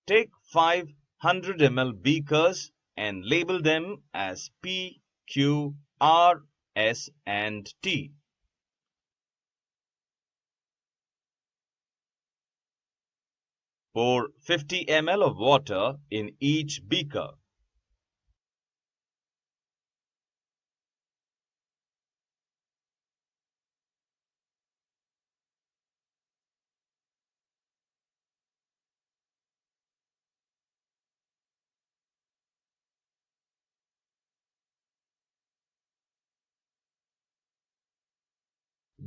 Take 500 ml beakers and label them as P, Q, R, S and T. Pour 50 ml of water in each beaker.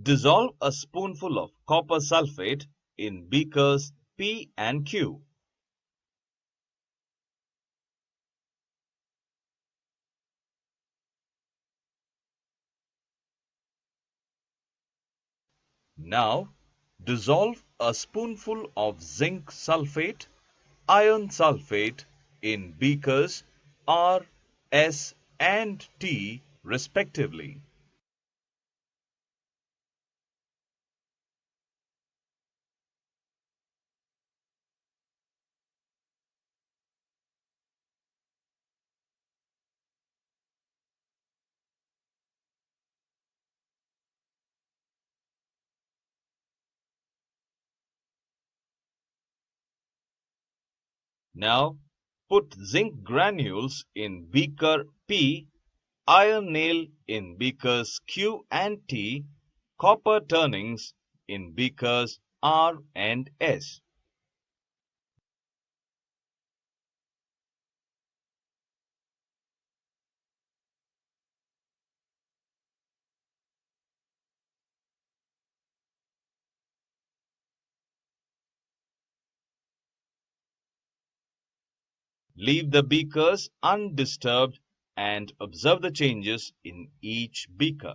Dissolve a spoonful of copper sulfate in beakers P and Q. Now, dissolve a spoonful of zinc sulfate, iron sulfate in beakers R, S and T respectively. Now, put zinc granules in beaker P, iron nail in beakers Q and T, copper turnings in beakers R and S. Leave the beakers undisturbed and observe the changes in each beaker.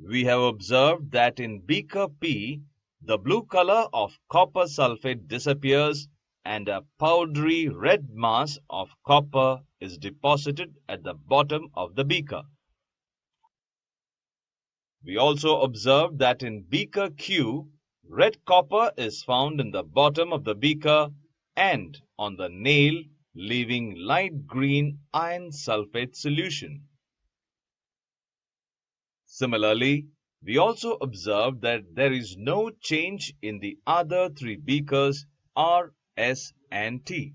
We have observed that in beaker P, the blue color of copper sulfate disappears and a powdery red mass of copper is deposited at the bottom of the beaker. We also observed that in beaker Q, red copper is found in the bottom of the beaker and on the nail, leaving light green iron sulfate solution. Similarly, we also observed that there is no change in the other three beakers R, S and T.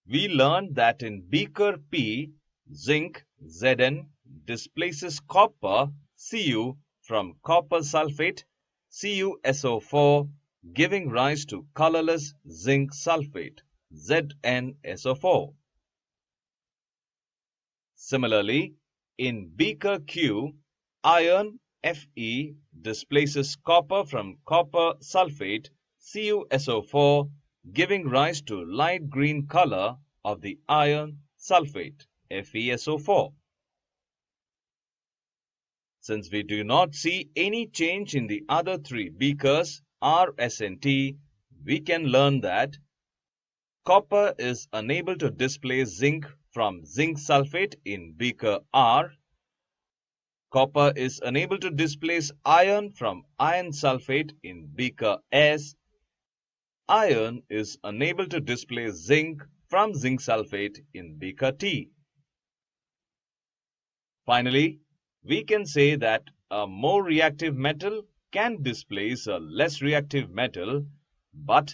We learned that in beaker P, zinc Zn displaces copper Cu from copper sulfate CuSO4, giving rise to colorless zinc sulfate ZnSO4. Similarly, in beaker Q, iron Fe displaces copper from copper sulfate CuSO4, giving rise to light green color of the iron sulfate FeSO4. Since we do not see any change in the other three beakers R, S and T, we can learn that copper is unable to displace zinc from zinc sulfate in beaker R. Copper is unable to displace iron from iron sulfate in beaker S. Iron is unable to displace zinc from zinc sulfate in beaker T. Finally, we can say that a more reactive metal can displace a less reactive metal, but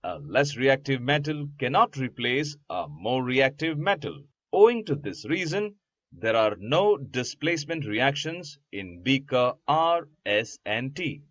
a less reactive metal cannot replace a more reactive metal. Owing to this reason, there are no displacement reactions in beaker R, S and T.